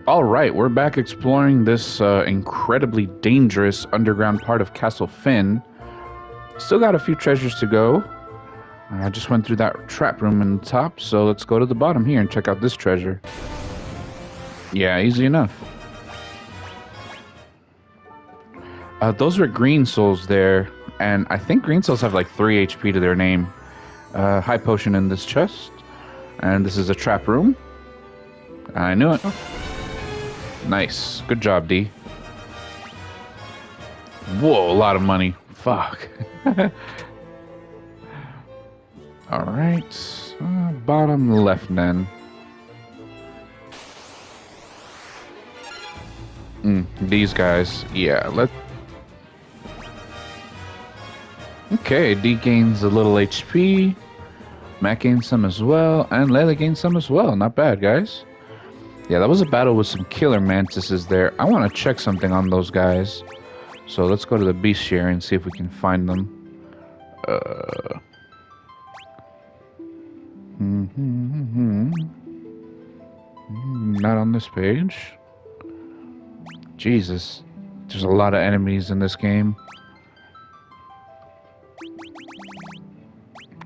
All right, we're back exploring this incredibly dangerous underground part of Castle Fynn. Still got a few treasures to go. I just went through that trap room in the top, so let's go to the bottom here and check out this treasure. Yeah, easy enough. Those are green souls there, and I think green souls have like 3 HP to their name. High potion in this chest, and this is a trap room. I knew it. Nice. Good job, D. Whoa, a lot of money. Fuck. Alright. Bottom left then. These guys. Yeah, Okay, D gains a little HP. Matt gains some as well. And Layla gains some as well. Not bad, guys. Yeah, that was a battle with some killer mantises there. I want to check something on those guys. So let's go to the beast share and see if we can find them. Not on this page. Jesus. There's a lot of enemies in this game.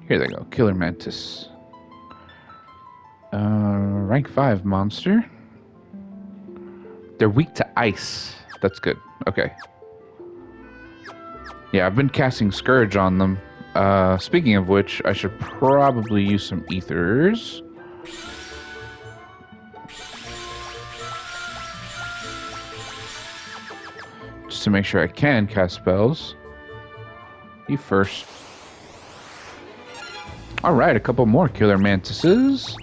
Here they go. Killer mantis. Rank 5 monster. They're weak to ice. That's good. Okay. Yeah, I've been casting Scourge on them. Speaking of which, I should probably use some ethers. Just to make sure I can cast spells. You first. Alright, a couple more killer mantises.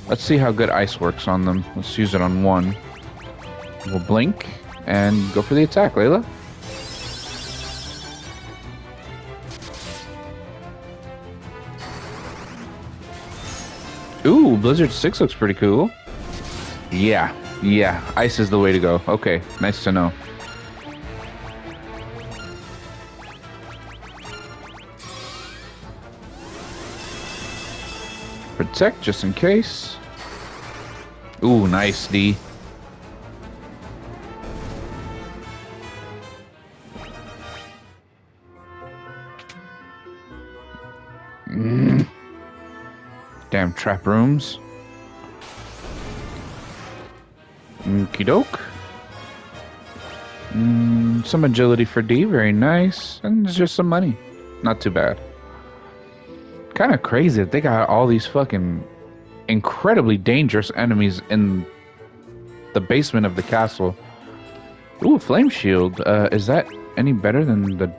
Let's see how good ice works on them. Let's use it on one. We'll blink and go for the attack, Layla. Ooh, Blizzard 6 looks pretty cool. Yeah, ice is the way to go. Okay, nice to know. Protect just in case. Ooh, nice, D. Damn trap rooms. Okie doke. Some agility for D, very nice. And there's just some money. Not too bad. Kind of crazy that they got all these fucking incredibly dangerous enemies in the basement of the castle. Ooh, flame shield. Is that any better than the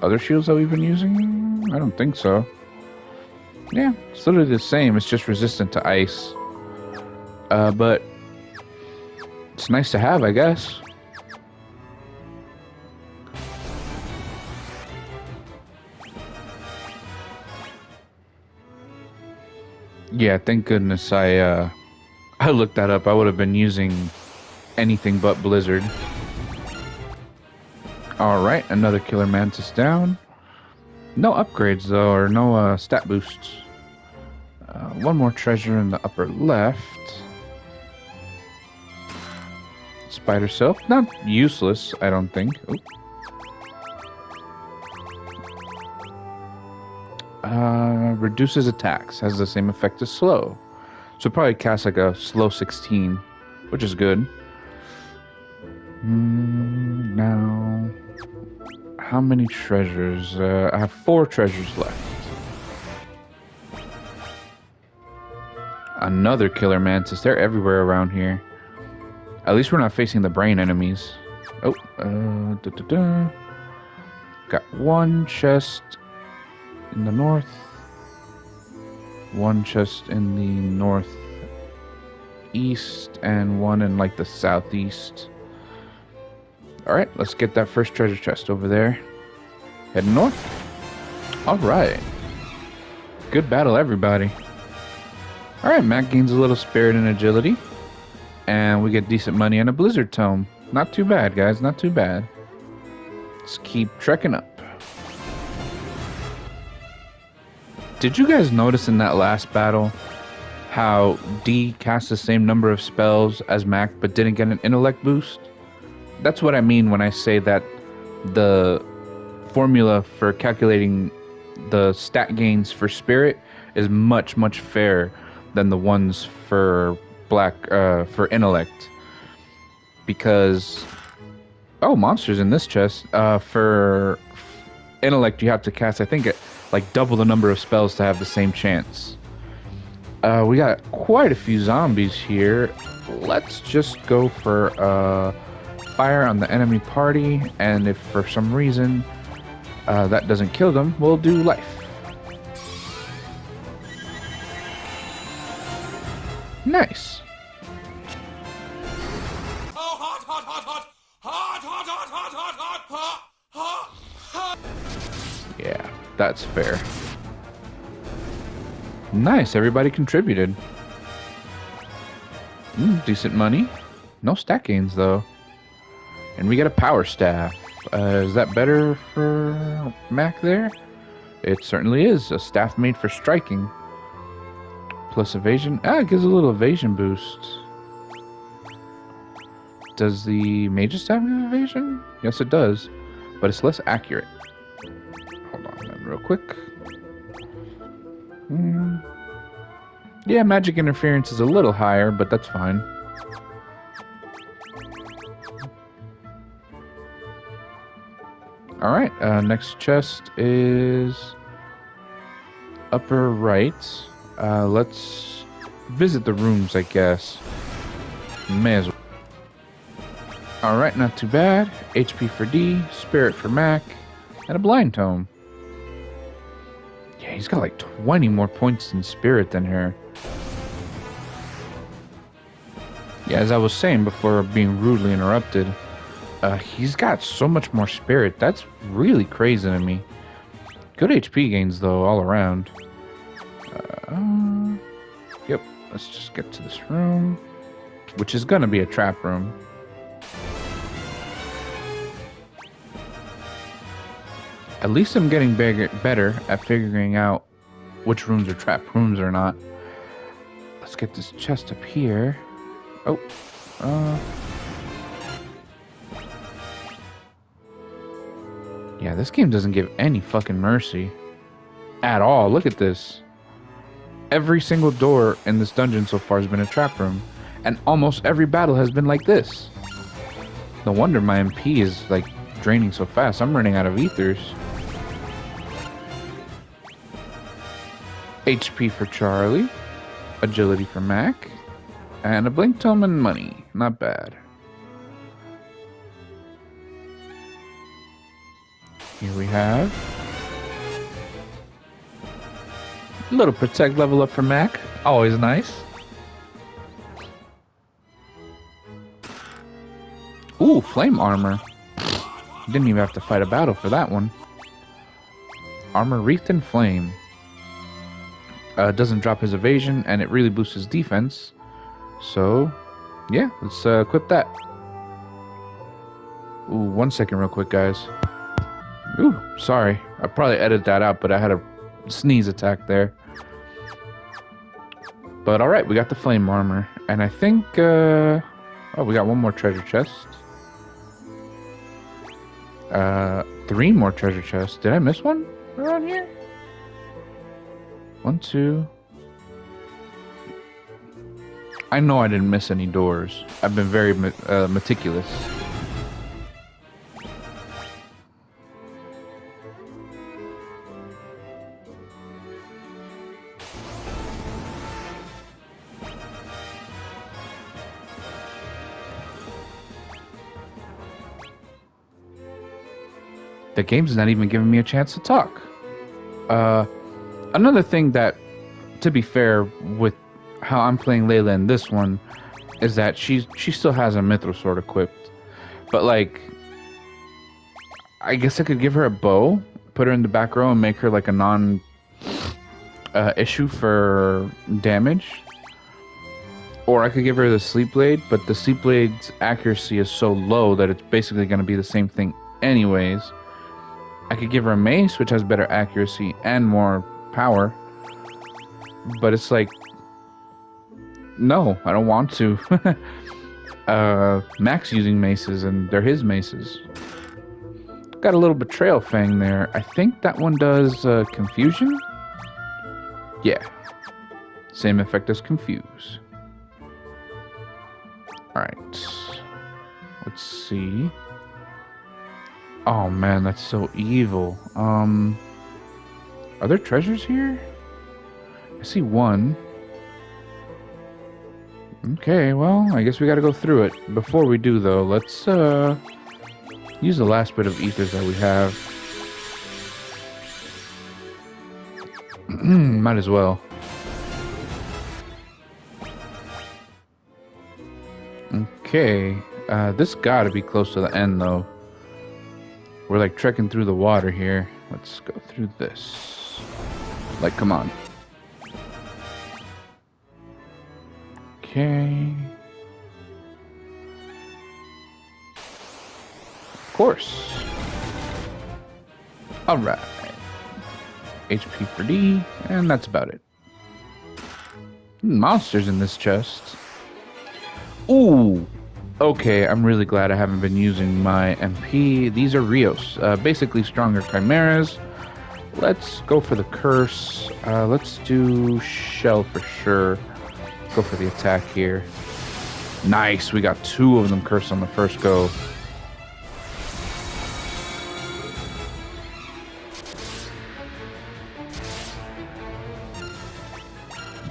other shields that we've been using? I don't think so. Yeah, it's literally the same. It's just resistant to ice. But it's nice to have, I guess. Yeah, thank goodness I looked that up. I would have been using anything but Blizzard. Alright, another killer mantis down. No upgrades though, or no stat boosts. One more treasure in the upper left. Spider silk, not useless, I don't think. Ooh. Reduces attacks, has the same effect as slow. So probably cast like a slow 16, which is good. Now, how many treasures? I have 4 treasures left. Another killer mantis. They're everywhere around here. At least we're not facing the brain enemies. Oh, got one chest in the north. One chest in the northeast and one in like the southeast. Alright, let's get that first treasure chest over there. Heading north. Alright. Good battle, everybody. Alright, Matt gains a little spirit and agility. And we get decent money and a Blizzard Tome. Not too bad, guys, not too bad. Let's keep trekking up. Did you guys notice in that last battle how D cast the same number of spells as Mac but didn't get an intellect boost. That's what I mean when I say that the formula for calculating the stat gains for spirit is much, much fairer than the ones for for intellect. Because monsters in this chest. For intellect, you have to cast, I think, like double the number of spells to have the same chance. We got quite a few zombies here. Let's just go for fire on the enemy party, and if for some reason that doesn't kill them, we'll do life. Nice. Yeah, that's fair. Nice, everybody contributed. Decent money. No stat gains, though. And we get a power staff. Is that better for Mac there? It certainly is. A staff made for striking. Plus evasion. It gives a little evasion boost. Does the mage's staff give evasion? Yes, it does. But it's less accurate. Hold on then, real quick. Yeah, magic interference is a little higher, but that's fine. Alright, next chest is upper right. Let's visit the rooms, I guess. May as well. Alright, not too bad. HP for D, Spirit for Mac, and a Blind Tome. Yeah, he's got like 20 more points in Spirit than her. Yeah, as I was saying before being rudely interrupted, he's got so much more Spirit. That's really crazy to me. Good HP gains, though, all around. Yep, let's just get to this room, which is gonna be a trap room. At least I'm getting better at figuring out which rooms are trap rooms or not. Let's get this chest up here. Oh, yeah, this game doesn't give any fucking mercy at all. Look at this. Every single door in this dungeon so far has been a trap room, and almost every battle has been like this. No wonder my MP is like draining so fast. I'm running out of ethers. HP for Charlie, agility for Mac, and a blink tome and money. Not bad. Here we have a little protect level up for Mac. Always nice. Ooh, flame armor. Didn't even have to fight a battle for that one. Armor wreathed in flame. Doesn't drop his evasion, and it really boosts his defense. So, yeah, let's equip that. Ooh, 1 second real quick, guys. Ooh, sorry. I probably edited that out, but I had a sneeze attack there. But alright, we got the flame armor. And I think, oh, we got one more treasure chest. 3 more treasure chests. Did I miss one around here? 1, 2. I know I didn't miss any doors. I've been very meticulous. The game's not even giving me a chance to talk. Another thing that, to be fair, with how I'm playing Layla in this one, is that she still has a Mithril Sword equipped. But, like, I guess I could give her a bow, put her in the back row, and make her, like, a non-issue for damage. Or I could give her the Sleep Blade, but the Sleep Blade's accuracy is so low that it's basically going to be the same thing anyways. I could give her a mace, which has better accuracy and more power. But it's like, No, I don't want to. Mac's using maces, and they're his maces. Got a little betrayal fang there. I think that one does confusion. Yeah, same effect as confuse. All right, let's see. Oh man, that's so evil. Are there treasures here? I see one. Okay, well, I guess we gotta go through it. Before we do, though, let's use the last bit of ethers that we have. Might as well. Okay, this gotta be close to the end, though. We're like trekking through the water here. Let's go through this. Like, come on. Okay. Of course. Alright. HP for D, and that's about it. Monsters in this chest. Ooh! Okay, I'm really glad I haven't been using my MP. These are Rios, basically stronger chimeras. Let's go for the curse. Let's do shell for sure. Go for the attack here. Nice, we got 2 of them cursed on the first go.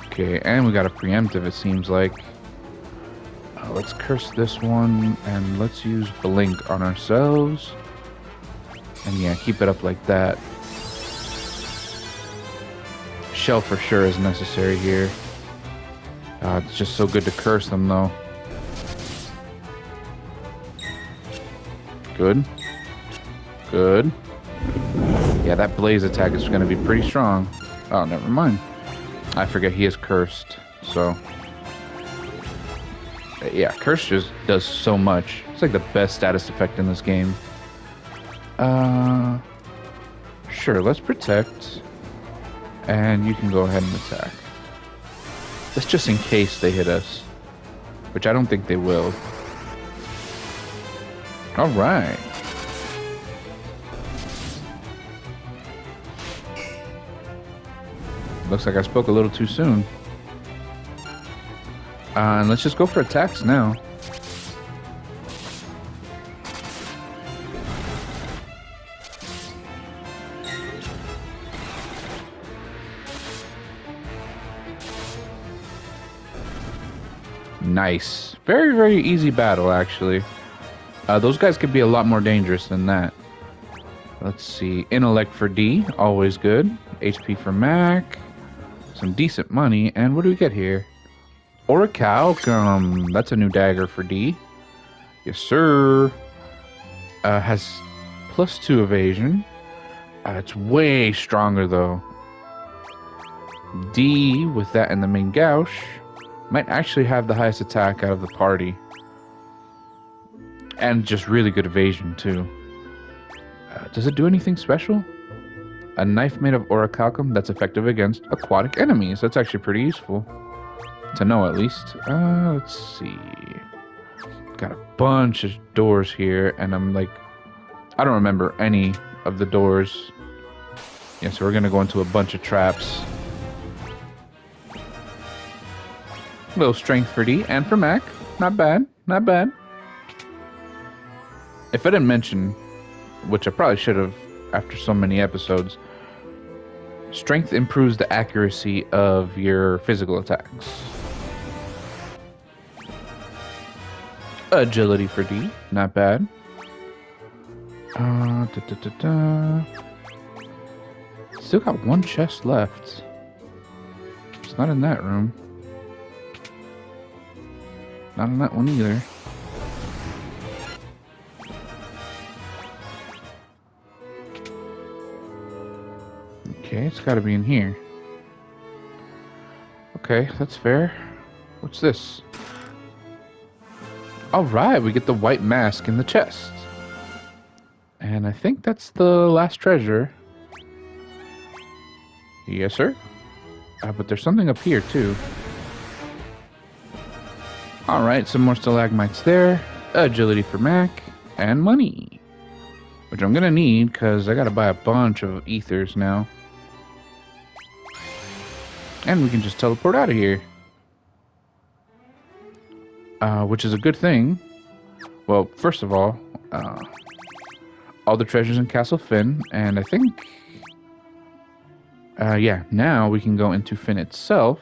Okay, and we got a preemptive, it seems like. Let's curse this one, and let's use blink on ourselves. And yeah, keep it up like that. Shell for sure is necessary here. It's just so good to curse them, though. Good. Good. Yeah, that blaze attack is going to be pretty strong. Oh, never mind. I forget he is cursed, so... Yeah, curse just does so much. It's like the best status effect in this game. Sure, let's protect. And you can go ahead and attack. That's just in case they hit us. Which I don't think they will. Alright. Looks like I spoke a little too soon. And let's just go for attacks now. Nice. Very, very easy battle, actually. Those guys could be a lot more dangerous than that. Let's see. Intellect for D. Always good. HP for Mac. Some decent money. And what do we get here? Orichalcum. That's a new dagger for D. Yes, sir. Has +2 evasion. It's way stronger, though. D, with that in the main gouge, might actually have the highest attack out of the party. And just really good evasion, too. Does it do anything special? A knife made of orichalcum that's effective against aquatic enemies. That's actually pretty useful. To know, at least. Let's see. Got a bunch of doors here, and I'm like... I don't remember any of the doors. Yeah, so we're gonna go into a bunch of traps. A little strength for D and for Mac. Not bad, not bad. If I didn't mention, which I probably should have after so many episodes, strength improves the accuracy of your physical attacks. Agility for D, not bad. Still got 1 chest left. It's not in that room. Not in that one either. Okay, it's gotta be in here. Okay, that's fair. What's this? Alright, we get the white mask in the chest. And I think that's the last treasure. Yes, sir. But there's something up here, too. Alright, some more stalagmites there. Agility for Mac. And money. Which I'm gonna need, because I gotta buy a bunch of ethers now. And we can just teleport out of here. Which is a good thing. Well, first of all the treasures in Castle Fynn, and I think... yeah, now we can go into Fynn itself.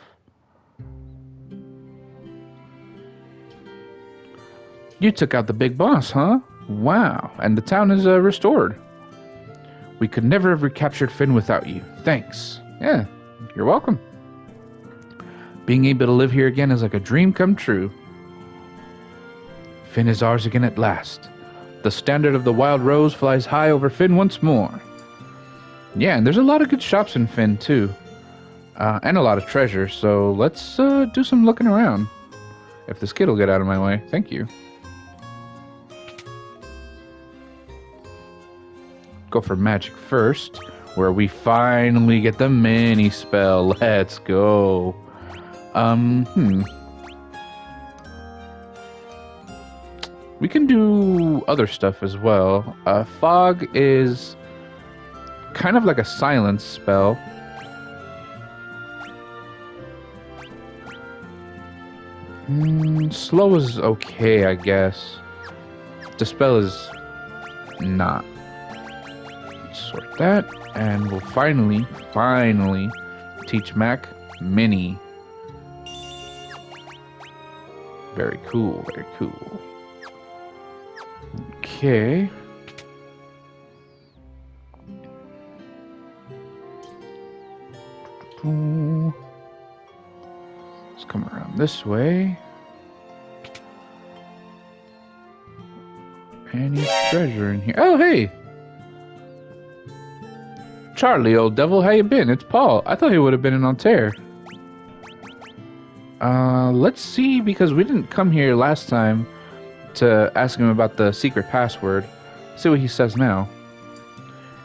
You took out the big boss, huh? Wow, and the town is restored. We could never have recaptured Fynn without you. Thanks. Yeah, you're welcome. Being able to live here again is like a dream come true. Fynn is ours again at last. The standard of the Wild Rose flies high over Fynn once more. Yeah, and there's a lot of good shops in Fynn, too. And a lot of treasure, so let's do some looking around. If this kid will get out of my way. Thank you. Go for magic first, where we finally get the mini spell. Let's go. We can do other stuff as well. Fog is kind of like a silence spell. Slow is okay, I guess. Dispel is not. Sort that, and we'll finally teach Mac Mini. Very cool, very cool. Okay. Let's come around this way. Any treasure in here? Oh, hey! Charlie, old devil, how you been? It's Paul. I thought he would have been in Altair. Let's see, because we didn't come here last time to ask him about the secret password. See what he says now.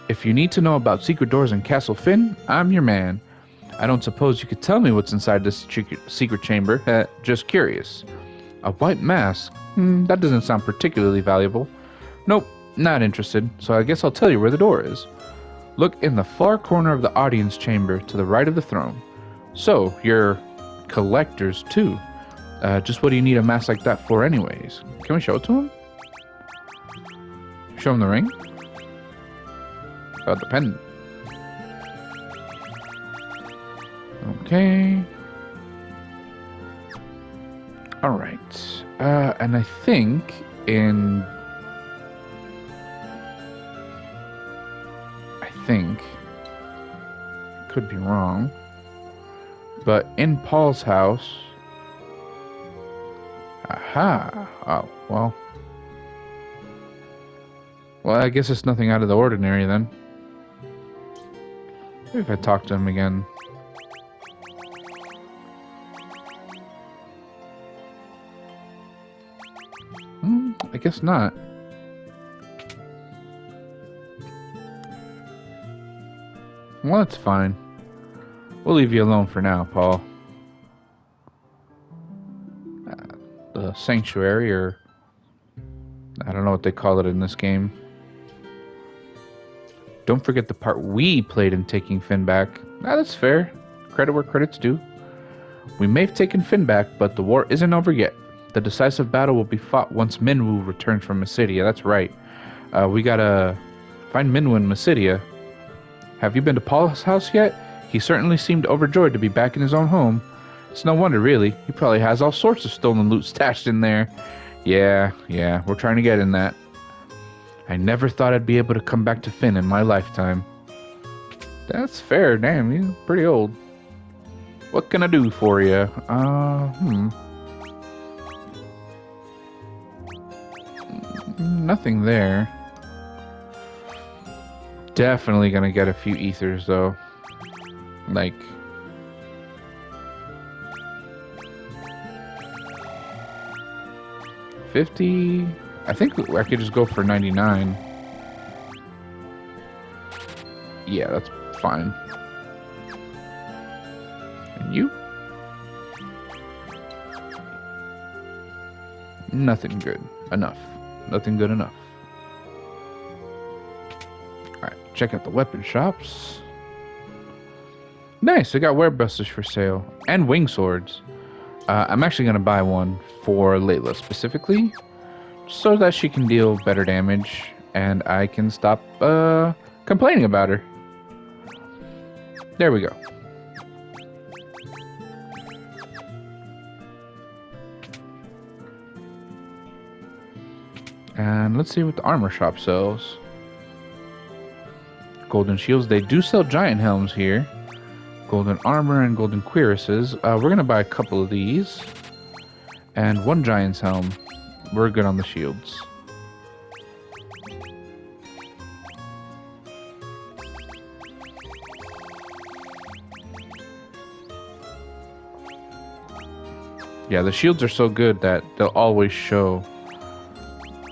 If you need to know about secret doors in Castle Fynn, I'm your man. I don't suppose you could tell me what's inside this secret chamber. Just curious. A white mask? That doesn't sound particularly valuable. Nope, not interested, so I guess I'll tell you where the door is. Look in the far corner of the audience chamber to the right of the throne. So, you're collectors too. Just what do you need a mask like that for anyways? Can we show it to him? Show him the ring? The pendant. Okay. Alright. And I think in... could be wrong, but in Paul's house... Aha! Oh, well... Well, I guess it's nothing out of the ordinary then. Maybe if I talk to him again. I guess not. Well, that's fine. We'll leave you alone for now, Paul. The sanctuary, or... I don't know what they call it in this game. Don't forget the part we played in taking Fynn back. That's fair. Credit where credit's due. We may have taken Fynn back, but the war isn't over yet. The decisive battle will be fought once Minwu returns from Mysidia. That's right. We gotta find Minwu in Mysidia. Have you been to Paul's house yet? He certainly seemed overjoyed to be back in his own home. It's no wonder, really. He probably has all sorts of stolen loot stashed in there. Yeah, we're trying to get in that. I never thought I'd be able to come back to Fynn in my lifetime. That's fair. Damn, you're pretty old. What can I do for you? Nothing there. Definitely gonna get a few ethers, though. Like... $50? I think I could just go for 99. Yeah, that's fine. And you? Nothing good enough. Nothing good enough. Alright, check out the weapon shops. Nice, they got werebusters for sale. And wing swords. I'm actually going to buy one for Layla specifically, so that she can deal better damage, and I can stop complaining about her. There we go. And let's see what the armor shop sells. Golden shields. They do sell giant helms here. Golden armor and golden cuirasses. We're going to buy a couple of these. And one giant's helm. We're good on the shields. Yeah, the shields are so good that they'll always show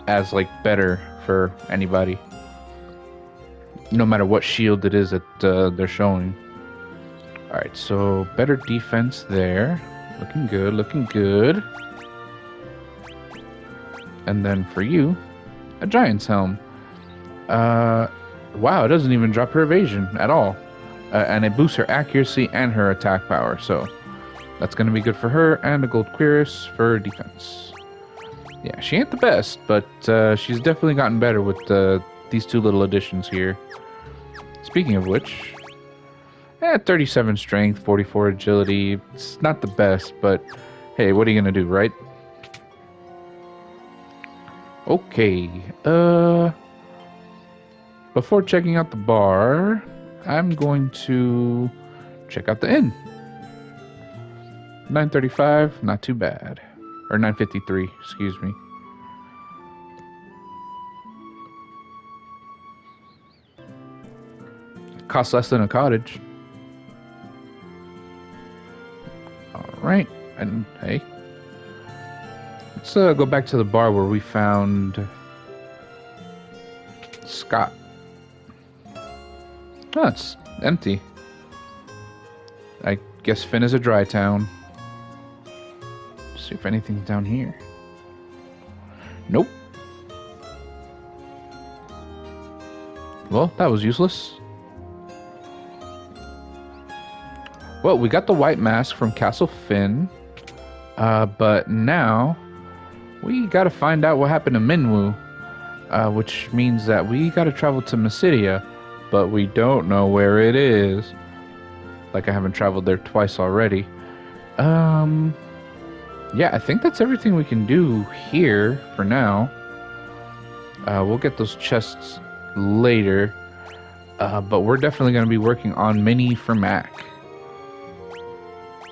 as like better for anybody, no matter what shield it is that they're showing. All right, so better defense there. Looking good, looking good. And then for you, a giant's helm. Wow, it doesn't even drop her evasion at all, and it boosts her accuracy and her attack power. So that's going to be good for her, and a gold cuirass for defense. Yeah, she ain't the best, but she's definitely gotten better with these two little additions here. Speaking of which, 37 strength, 44 agility. It's not the best, but hey, what are you going to do, right? Okay, before checking out the bar, I'm going to check out the inn. 935, not too bad. Or 953, excuse me. Costs less than a cottage. Alright, and hey. Let's go back to the bar where we found Scott. Oh, it's empty. I guess Fynn is a dry town. See if anything's down here. Nope. Well, that was useless. Well, we got the white mask from Castle Fynn. But now we gotta find out what happened to Minwu. Which means that we gotta travel to Mysidia, but we don't know where it is. Like I haven't traveled there twice already. Yeah, I think that's everything we can do here for now. We'll get those chests later. But we're definitely going to be working on Mini for Mac.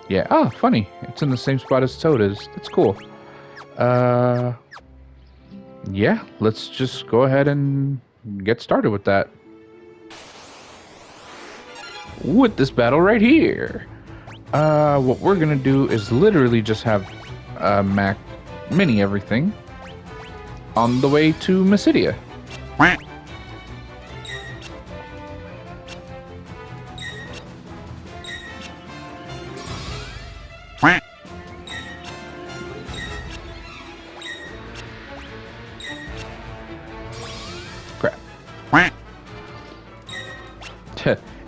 Yeah, oh, funny. It's in the same spot as Toad is. That's cool. Yeah, let's just go ahead and get started with that. With this battle right here. What we're going to do is literally just have Mac Mini everything on the way to Mysidia. Crap.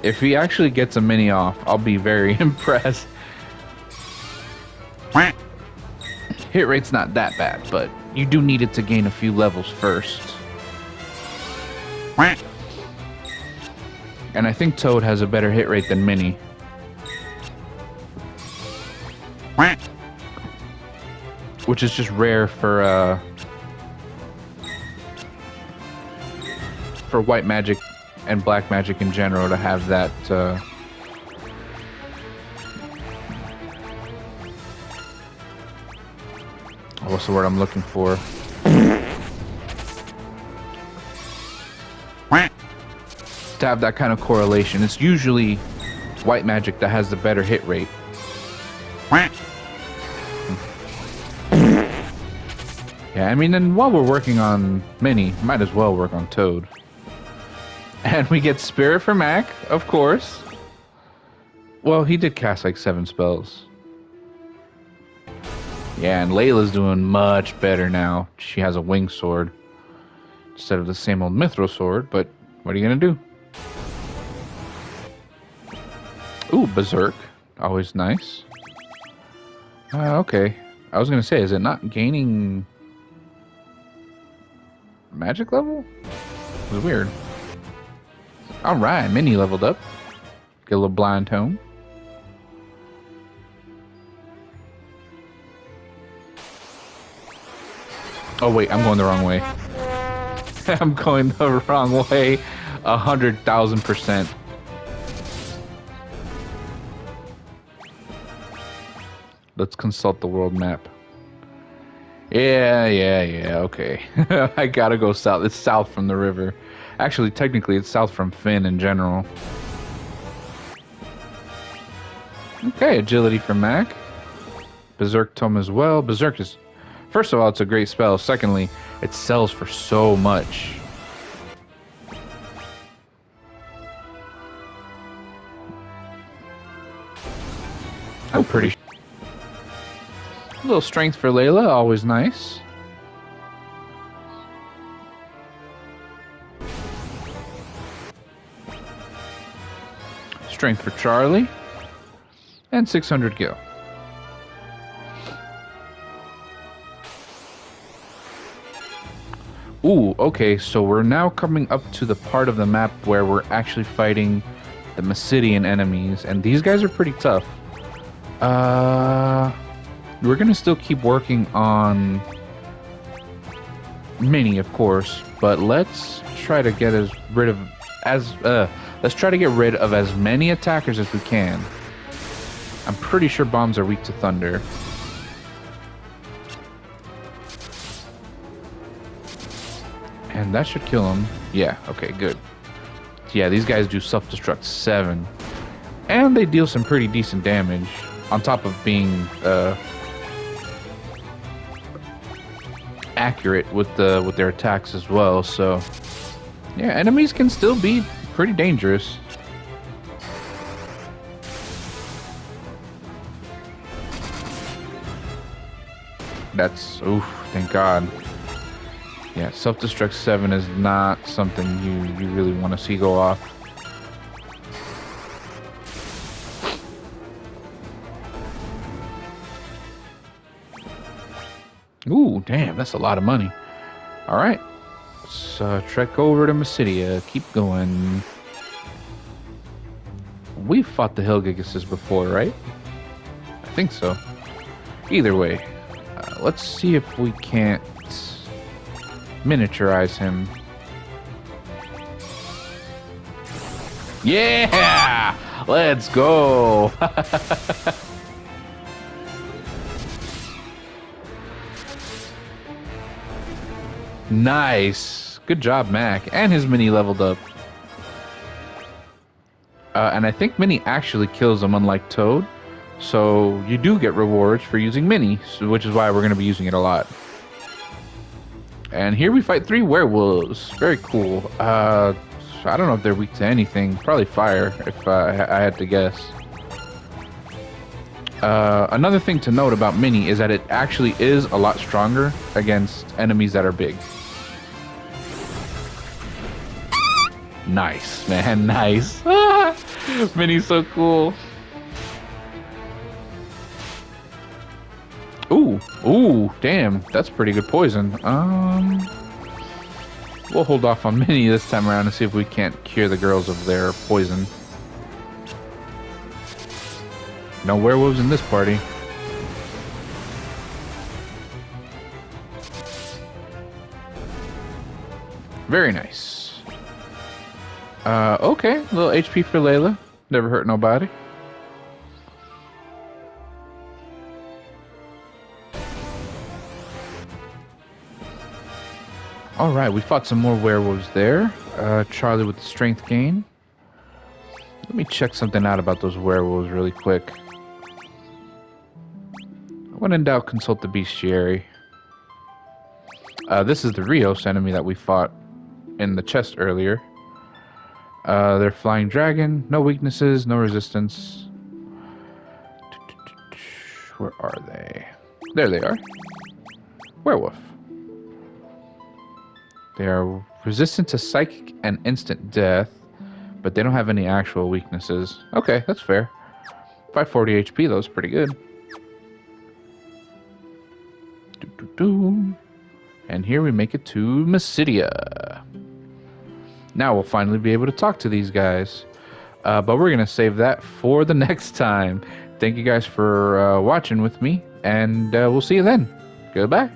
If he actually gets a Mini off, I'll be very impressed. Hit rate's not that bad, but you do need it to gain a few levels first. And I think Toad has a better hit rate than Mini. Which is just rare for white magic and black magic in general to have that what's the word I'm looking for? To have that kind of correlation. It's usually white magic that has the better hit rate. Yeah, I mean, and while we're working on Mini, might as well work on Toad. And we get Spirit for Mac, of course. Well, he did cast like 7 spells. Yeah, and Layla's doing much better now. She has a wing sword instead of the same old mithril sword, but what are you gonna do? Ooh, berserk. Always nice. Okay. I was gonna say, is it not gaining magic level? It was weird. Alright, Mini leveled up. Get a little blind tome. Oh wait, I'm going the wrong way. I'm going the wrong way. 100,000%. Let's consult the world map. Yeah, okay. I gotta go south. It's south from the river. Actually, technically, it's south from Fynn in general. Okay, agility for Mac. Berserk Tome as well. Berserk is... First of all, it's a great spell. Secondly, it sells for so much. I'm pretty sure. A little strength for Layla, always nice. Strength for Charlie. And 600 gil. Ooh, okay, so we're now coming up to the part of the map where we're actually fighting the Mysidian enemies, and these guys are pretty tough. We're gonna still keep working on Mini, of course, but let's try to get rid of as many attackers as we can. I'm pretty sure bombs are weak to thunder. And that should kill him. Yeah, okay, good. Yeah, these guys do self-destruct 7. And they deal some pretty decent damage. On top of being accurate with their attacks as well, so yeah, enemies can still be pretty dangerous. That's oof, thank God. Yeah, self-destruct 7 is not something you really want to see go off. Ooh, damn, that's a lot of money. All right, let's trek over to Mysidia. Keep going. We've fought the Hillgigases before, right? I think so. Either way, let's see if we can't miniaturize him. Yeah! Let's go! Nice. Good job, Mac. And his Mini leveled up. And I think Mini actually kills him, unlike Toad. So you do get rewards for using Mini, which is why we're going to be using it a lot. And here we fight 3 werewolves. Very cool. I don't know if they're weak to anything. Probably fire, if I had to guess. Another thing to note about Mini is that it actually is a lot stronger against enemies that are big. Nice, man, nice. Mini's so cool. Ooh, damn, that's pretty good poison. We'll hold off on Mini this time around and see if we can't cure the girls of their poison. No werewolves in this party. Very nice. Okay, a little HP for Layla. Never hurt nobody. Alright, we fought some more werewolves there. Charlie with the strength gain. Let me check something out about those werewolves really quick. When in doubt, consult the bestiary. This is the Rios enemy that we fought in the chest earlier. They're flying dragon, no weaknesses, no resistance. Where are they? There they are. Werewolf. They are resistant to psychic and instant death, but they don't have any actual weaknesses. Okay, that's fair. 540 HP, though, is pretty good. And here we make it to Mysidia. Now we'll finally be able to talk to these guys. But we're going to save that for the next time. Thank you guys for watching with me, and we'll see you then. Goodbye.